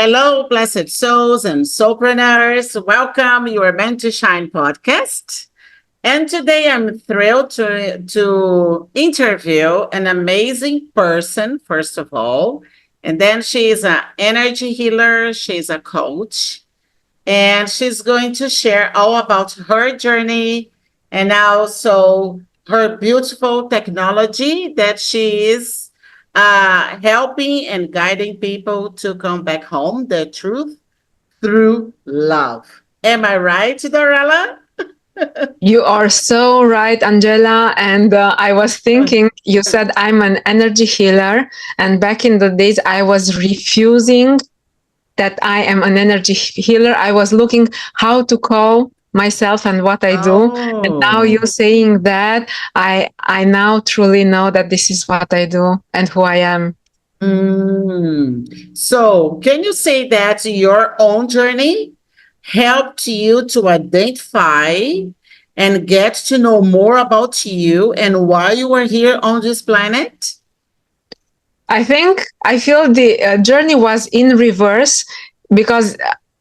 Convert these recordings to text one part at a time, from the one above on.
Hello, blessed souls and soulpreneurs. Welcome. You are meant to shine podcast. And today I'm thrilled to interview an amazing person, first of all. And then she is an energy healer. She's a coach. And she's going to share all about her journey and also her beautiful technology that she is helping and guiding people to come back home, the truth through love. Am I right, Dorela? You are so right, Angela. And I was thinking, you said I'm an energy healer. And back in the days, I was refusing that I am an energy healer. I was looking how to call myself and what I do. And now you Oh. saying that, I now truly know that this is what I do and who I am. So, can you say that your own journey helped you to identify and get to know more about you and why you are here on this planet? I feel the journey was in reverse because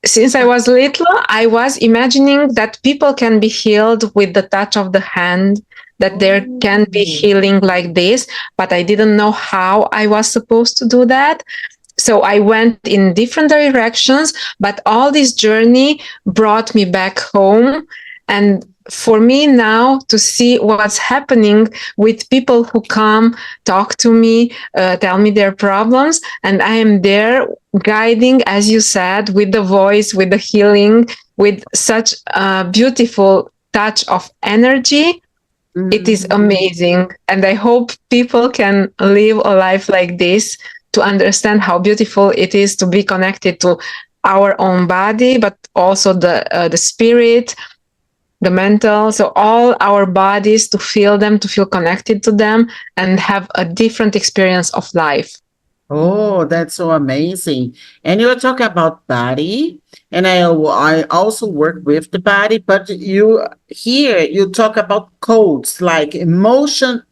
since I was little, I was imagining that people can be healed with the touch of the hand, that there can be Oh. healing like this, but I didn't know how I was supposed to do that. So I went in different directions, but all this journey brought me back home. And for me now to see what's happening with people who come talk to me, tell me their problems, and I am there guiding, as you said, with the voice, with the healing, with such a beautiful touch of energy. It is Mm. amazing. And I hope people can live a life like this to understand how beautiful it is to be connected to our own body, but also the spirit, the mental, so all our bodies, to feel them, to feel connected to them, and have a different experience of life. Oh, that's so amazing. And you talk about body, and I also work with the body, but you talk about codes like emotion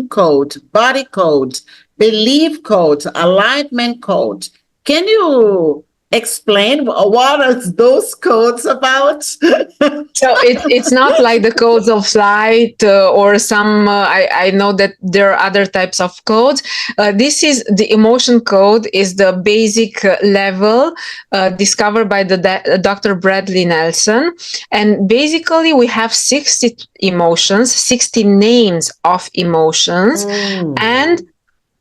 code, body code, belief code, alignment code. Can you explain what are those codes about? So it's not like the codes of light or some. I know that there are other types of codes. This is the emotion code is the basic level discovered by the Dr. Bradley Nelson, and basically we have 60 emotions, 60 names of emotions, Oh. and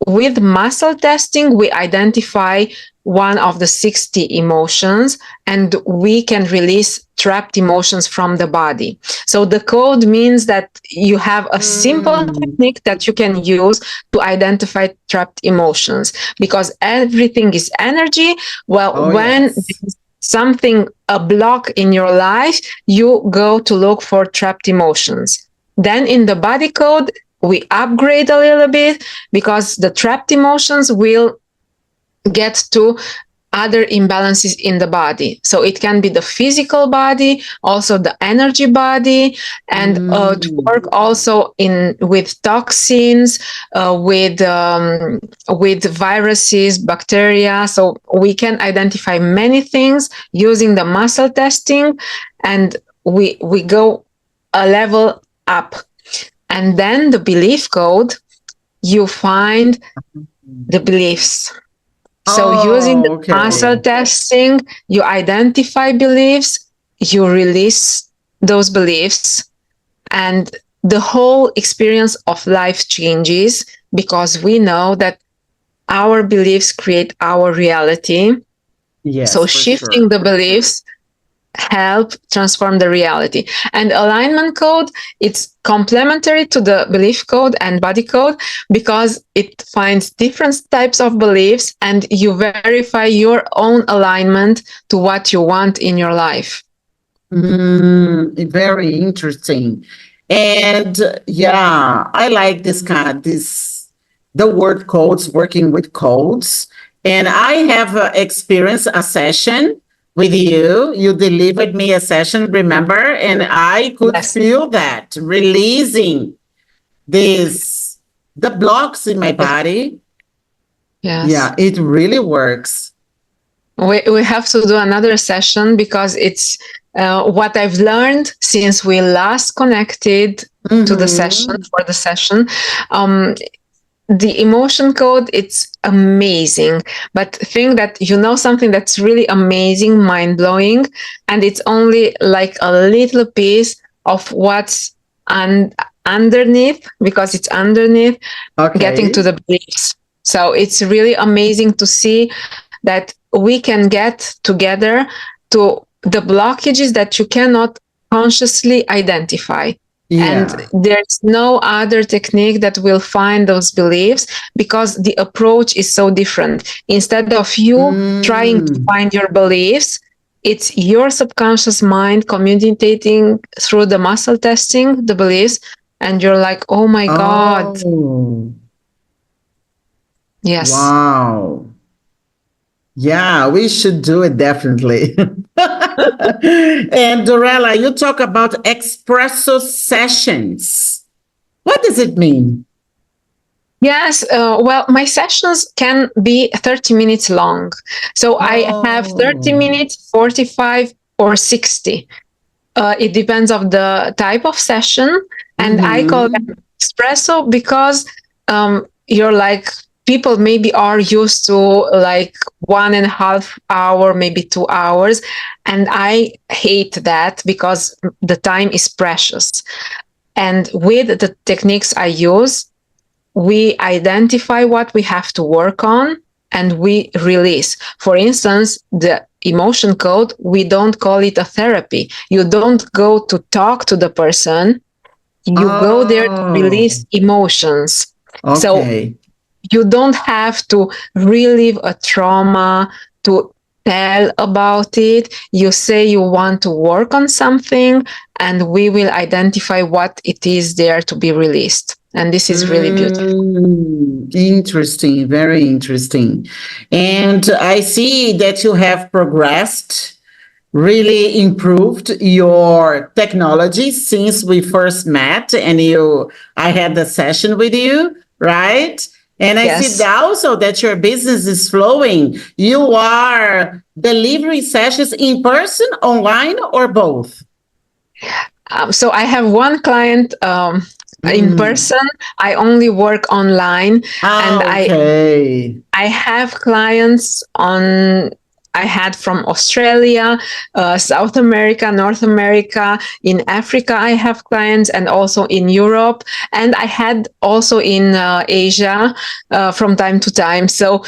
with muscle testing, we identify one of the 60 emotions and we can release trapped emotions from the body. So the code means that you have a simple Mm. technique that you can use to identify trapped emotions because everything is energy. Well, Oh, when yes. something, a block in your life, you go to look for trapped emotions. Then in the body code, we upgrade a little bit because the trapped emotions will get to other imbalances in the body. So it can be the physical body, also the energy body, and to Mm. work also in with toxins, with viruses, bacteria. So we can identify many things using the muscle testing, and we go a level up. And then the belief code, you find the beliefs. So using the Oh, muscle okay. testing, you identify beliefs, you release those beliefs, and the whole experience of life changes because we know that our beliefs create our reality. So Yes, for shifting sure. the beliefs help transform the reality. And alignment code, it's complementary to the belief code and body code because it finds different types of beliefs and you verify your own alignment to what you want in your life. Very interesting. And yeah, I like the word codes, working with codes. And I have experienced a session with you. You delivered me a session, remember? And I could Yes. feel that releasing this, the blocks in my Yes. body. Yes. Yeah, it really works. We have to do another session because it's what I've learned since we last connected to the session Mm-hmm. for the session. Um, the emotion code, it's amazing, but think that you know something that's really amazing, mind-blowing, and it's only like a little piece of what's underneath, because it's underneath getting to Okay. the beliefs. So it's really amazing to see that we can get together to the blockages that you cannot consciously identify. And Yeah. there's no other technique that will find those beliefs because the approach is so different. Instead of you trying to Mm. find your beliefs, it's your subconscious mind communicating through the muscle testing the beliefs. And you're like, oh my God, Oh, yes. wow. Yeah, we should do it definitely. And Dorela, you talk about espresso sessions. What does it mean? Yes, well, my sessions can be 30 minutes long. So I have 30 Oh. minutes, 45, or 60. It depends of the type of session. And I call Mm-hmm. them espresso because you're like, people maybe are used to like 1.5 hour, maybe 2 hours. And I hate that because the time is precious. And with the techniques I use, we identify what we have to work on and we release. For instance, the emotion code, we don't call it a therapy. You don't go to talk to the person, you go there to Oh, release emotions. So okay. you don't have to relive a trauma, to tell about it. You say you want to work on something, and we will identify what it is there to be released. And this is really beautiful. Interesting, very interesting. And I see that you have progressed, really improved your technology since we first met and I had the session with you, right? And I see Yes. also that your business is flowing. You are delivering sessions in person, online, or both? So I have one client in Mm. person. I only work online, and Ah, okay. I have clients on. I had from Australia, South America, North America, in Africa. I have clients, and also in Europe, and I had also in Asia from time to time. So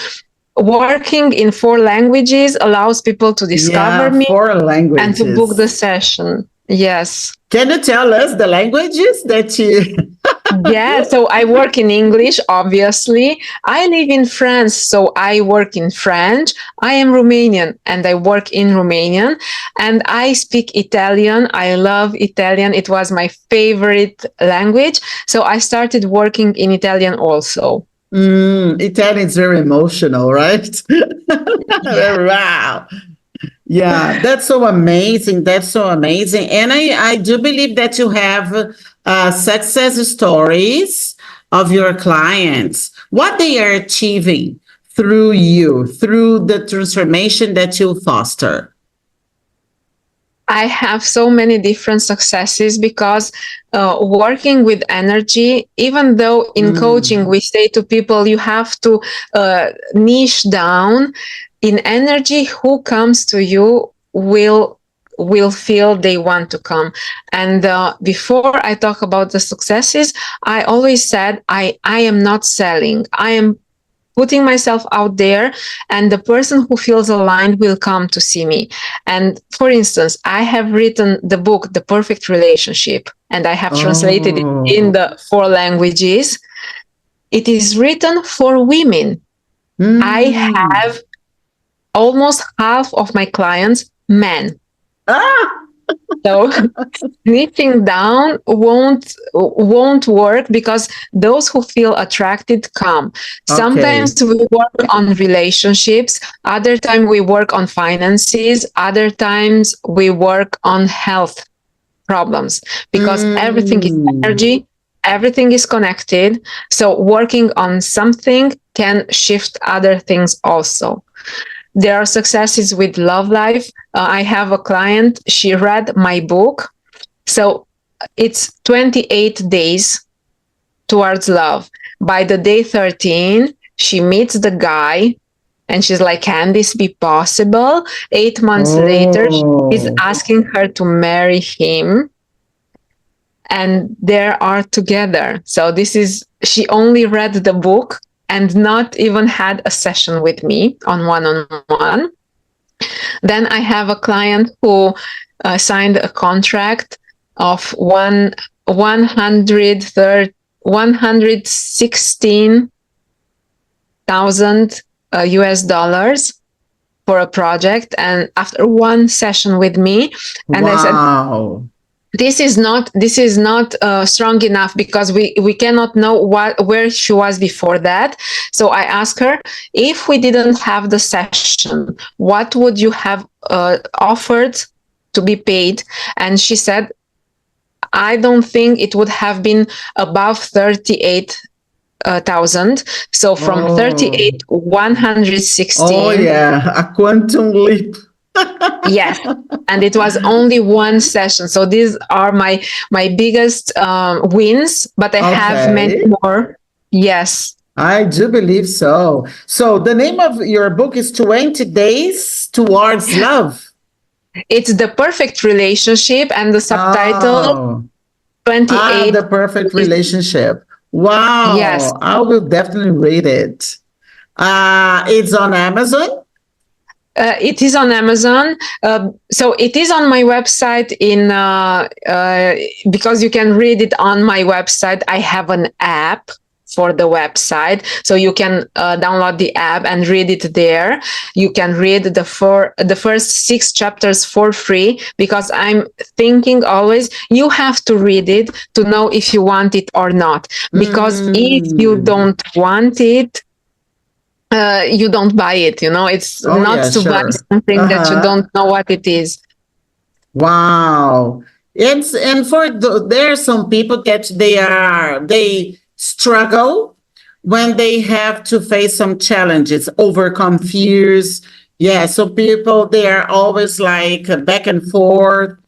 working in 4 languages allows people to discover Yeah, me four and to book the languages. session. Yes. Can you tell us the languages that you? Yeah, so I work in English, obviously. I live in France, so I work in French. I am Romanian and I work in Romanian. And I speak Italian. I love Italian. It was my favorite language. So I started working in Italian also. Italian is very emotional, right? Yeah. Wow. Yeah, that's so amazing. That's so amazing. And I do believe that you have success stories of your clients, what they are achieving through you, through the transformation that you foster. I have so many different successes because working with energy, even though in coaching Mm. we say to people, you have to niche down, in energy, who comes to you will feel they want to come. And before I talk about the successes, I always said I am not selling. I am putting myself out there, and the person who feels aligned will come to see me. And for instance, I have written the book The Perfect Relationship, and I have translated it in Oh. the 4 languages. It is written for women. I Mm. have almost half of my clients men. Ah, So niching down won't work because those who feel attracted come. okay. Sometimes we work on relationships, other time we work on finances, other times we work on health problems, because everything is Mm. energy, everything is connected. So working on something can shift other things also. there are successes with love life. I have a client, she read my book. So it's 28 days towards love. By the day 13, she meets the guy and she's like, can this be possible? 8 months later, he's Oh, asking her to marry him and they are together. So she only read the book and not even had a session with me on one-on-one. Then I have a client who signed a contract of 116,000 US dollars for a project. And after one session with me, and I said, wow. this is not strong enough because we cannot know where she was before that. So I asked her, if we didn't have the session, what would you have offered to be paid? And she said, I don't think it would have been above 38,000. So from Oh, 38 oh 116. yeah, a quantum leap. Yes, and it was only one session. So these are my biggest wins, but I have many Okay, more. Yes, I do believe so. So the name of your book is 20 Days Towards Love. it's the perfect relationship, and the subtitle Oh, 28 the perfect is, relationship. yes. Wow, I will definitely read it. It's on Amazon. It is on Amazon. So it is on my website because you can read it on my website. I have an app for the website, so you can download the app and read it there. You can read the first 6 chapters for free, because I'm thinking always you have to read it to know if you want it or not. Because if you Mm. don't want it, you don't buy it. It's Oh, not yeah, to buy sure. something that you Uh-huh. don't know what it is. Wow. And there are some people that they struggle when they have to face some challenges, overcome fears. Yeah, so people they are always like back and forth.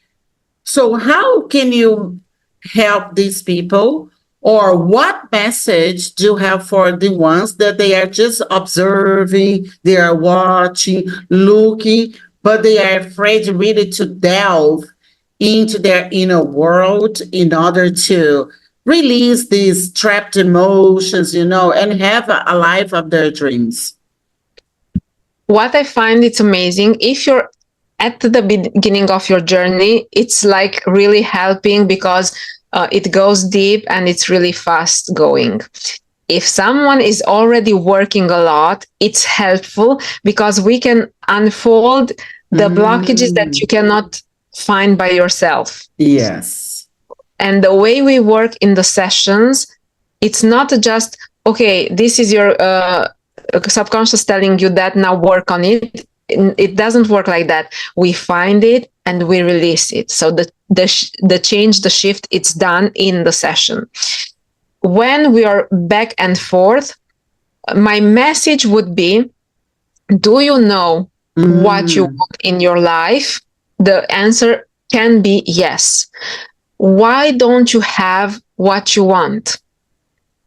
So how can you help these people? Or what message do you have for the ones that they are just observing, they are watching, looking, but they are afraid really to delve into their inner world in order to release these trapped emotions, and have a life of their dreams? What I find it's amazing, if you're at the beginning of your journey, it's like really helping, because it goes deep and it's really fast going. If someone is already working a lot, it's helpful because we can unfold the blockages that Mm, you cannot find by yourself. yes. And the way we work in the sessions, it's not just, okay, this is your subconscious telling you that, now work on it. It doesn't work like that. We find it and we release it. So the change, the shift, it's done in the session. When we are back and forth, my message would be, do you know what you Mm, want in your life? The answer can be yes. Why don't you have what you want?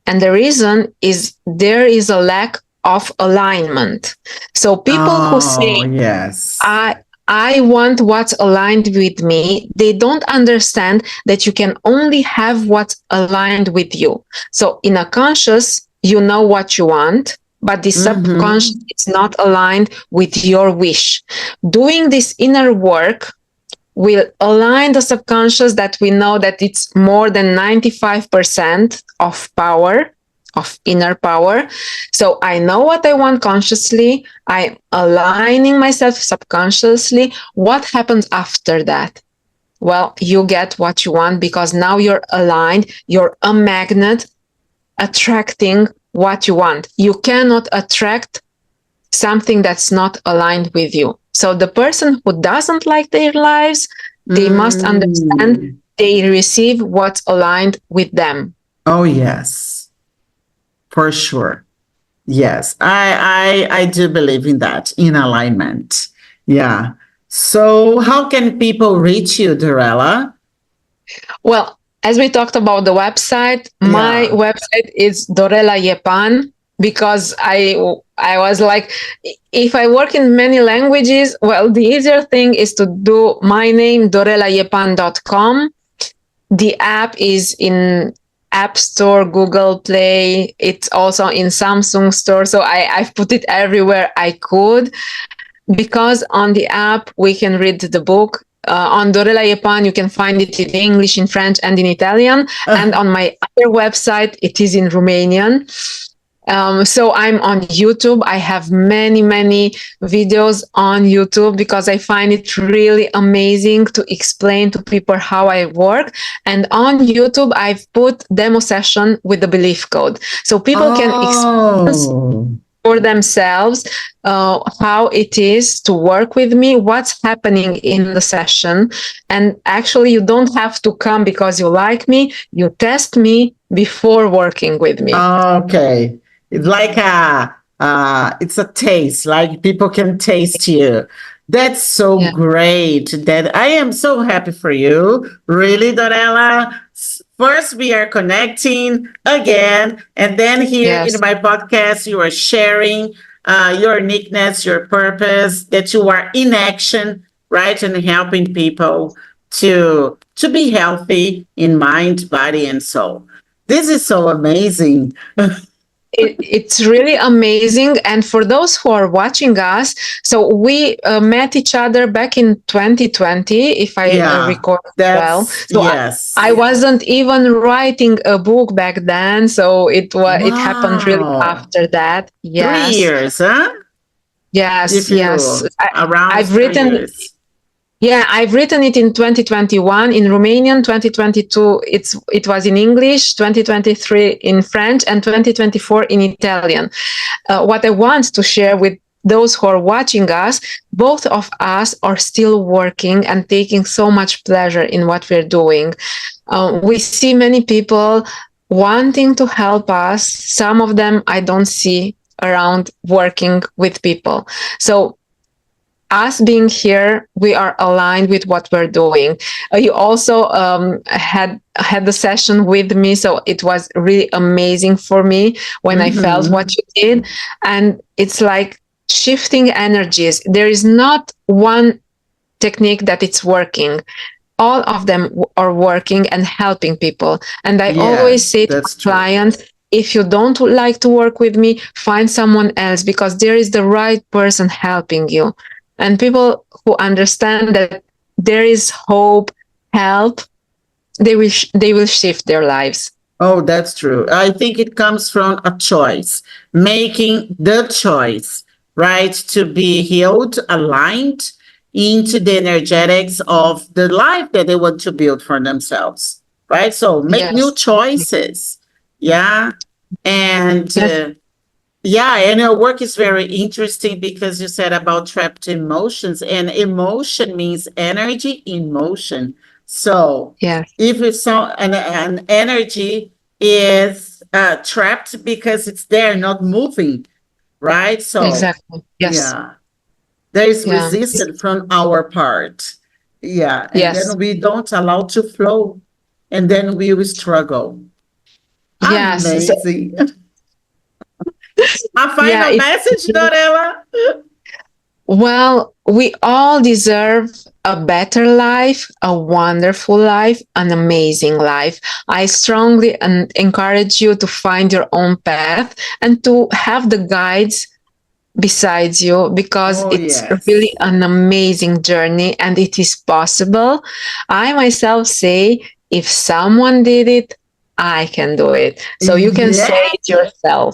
And the reason is there is a lack of alignment. So people who oh, say, yes. I want what's aligned with me, they don't understand that you can only have what's aligned with you. So in a conscious, you know what you want, but the Mm-hmm. subconscious is not aligned with your wish. Doing this inner work will align the subconscious, that we know that it's more than 95% of power, of inner power. So I know what I want consciously, I'm aligning myself subconsciously. What happens after that? Well, you get what you want, because now you're aligned, you're a magnet attracting what you want. You cannot attract something that's not aligned with you. So the person who doesn't like their lives, they must understand Mm. they receive what's aligned with them. Oh, yes, for sure. Yes, I do believe in that, in alignment. Yeah. So how can people reach you, Dorela? Well, as we talked about the website, my Yeah. website is Dorela Iepan because I was like, if I work in many languages, well, the easier thing is to do my name, dorelaiepan.com. The app is in App Store, Google Play. It's also in Samsung Store. So I've put it everywhere I could because on the app we can read the book. On Dorela Iepan, you can find it in English, in French, and in Italian. And on my other website, it is in Romanian. So I'm on YouTube. I have many, many videos on YouTube because I find it really amazing to explain to people how I work. And on YouTube, I've put demo session with the belief code. So people can experience Oh. for themselves how it is to work with me, what's happening in the session. And actually, you don't have to come because you like me, you test me before working with me. Okay. It's like it's a taste, like people can taste you. That's so Yeah. great. That I am so happy for you. Really, Dorela. First, we are connecting again, and then here in Yes. my podcast, you are sharing your uniqueness, your purpose, that you are in action, right, and helping people to be healthy in mind, body, and soul. This is so amazing. It's really amazing. And for those who are watching us, so we met each other back in 2020, if I Yeah, recall well. that's So I yes. wasn't even writing a book back then, so it happened really Wow. after that. 3 years, huh? Yes, If yes. you around I've three written years. Yeah, I've written it in 2021 in Romanian, 2022 it was in English, 2023 in French, and 2024 in Italian. What I want to share with those who are watching us, both of us are still working and taking so much pleasure in what we're doing. We see many people wanting to help us. Some of them I don't see around working with people. So us being here, we are aligned with what we're doing. You also had the session with me, so it was really amazing for me when I felt what Mm-hmm. you did, and it's like shifting energies. There is not one technique that it's working. All of them are working and helping people. And I always Yes, say to my that's true. clients, if you don't like to work with me, find someone else because there is the right person helping you. And people who understand that there is hope, help, they will shift their lives. Oh, that's true. I think it comes from a choice, making the choice, right, to be healed, aligned into the energetics of the life that they want to build for themselves, right? So make new Yes. choices. Yeah. And Yes. yeah, and your work is very interesting because you said about trapped emotions, and emotion means energy in motion. So Yes. if it's so an energy is trapped because it's there, not moving, right? So Exactly. Yes. yeah, there is Yeah. resistance from our part. Yeah, and Yes. then we don't allow to flow, and then we will struggle. Yes. So, Amazing. A yeah. final message, Dorela? Well, we all deserve a better life, a wonderful life, an amazing life. I strongly encourage you to find your own path and to have the guides besides you because Oh, it's really yes. an amazing journey and it is possible. I myself say, if someone did it, I can do it. So you can say Yeah. it yourself.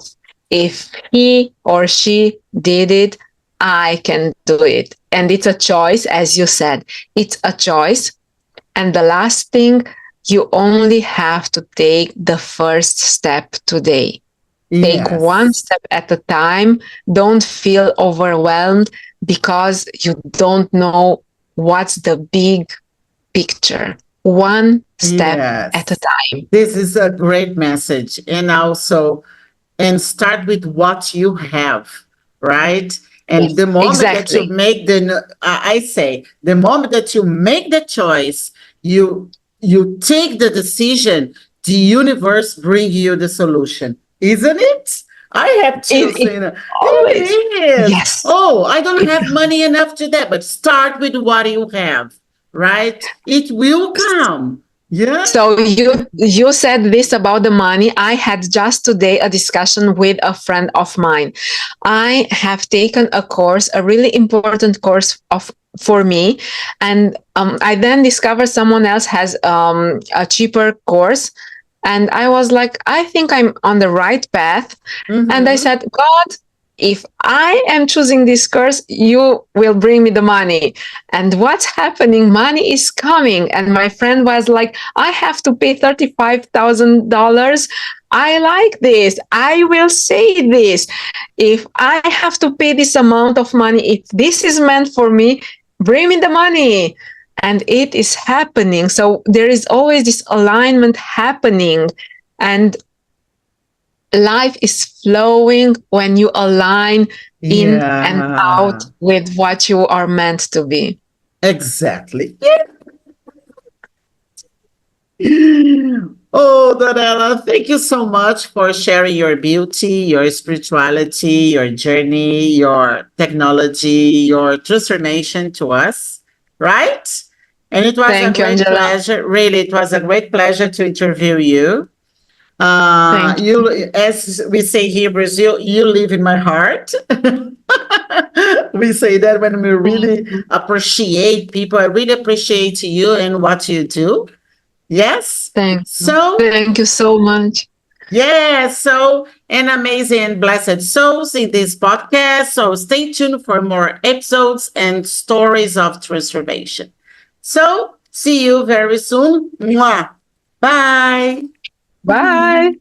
If he or she did it, I can do it. And it's a choice, as you said, it's a choice. And the last thing, you only have to take the first step today. Take one Yes. step at a time. Don't feel overwhelmed because you don't know what's the big picture. One step at a Yes. time. This is a great message. And also, and start with what you have, right? And Yes, the moment that you exactly. make I say, the moment that you make the choice, you take the decision, the universe bring you the solution, isn't it? I have to It say that always, it is. yes. Oh, I don't It have money enough to that, but start with what you have, right? It will come. Yeah. So you said this about the money. I had just today a discussion with a friend of mine. I have taken a course, a really important course of for me, and I then discovered someone else has a cheaper course, and I was like, I think I'm on the right path. And I Mm-hmm. said, God, if I am choosing this course, you will bring me the money. And what's happening? Money is coming. And my friend was like, I have to pay $35,000. I like this. I will say this. If I have to pay this amount of money, if this is meant for me, bring me the money. And it is happening. So there is always this alignment happening. And life is flowing when you align in and out Yeah, with what you are meant to be. exactly. Oh, Dorela, thank you so much for sharing your beauty, your spirituality, your journey, your technology, your transformation to us, right? And it was a Thank you, great Angela. pleasure. Really, it was a great pleasure to interview you. Thank you. As we say here, Brazil, you live in my heart. We say that when we really appreciate people. I really appreciate you and what you do. Yes. Thank you. So, Thank you so much. yeah, so an amazing and blessed souls in this podcast. So stay tuned for more episodes and stories of transformation. So see you very soon. Mwah. Bye. Bye.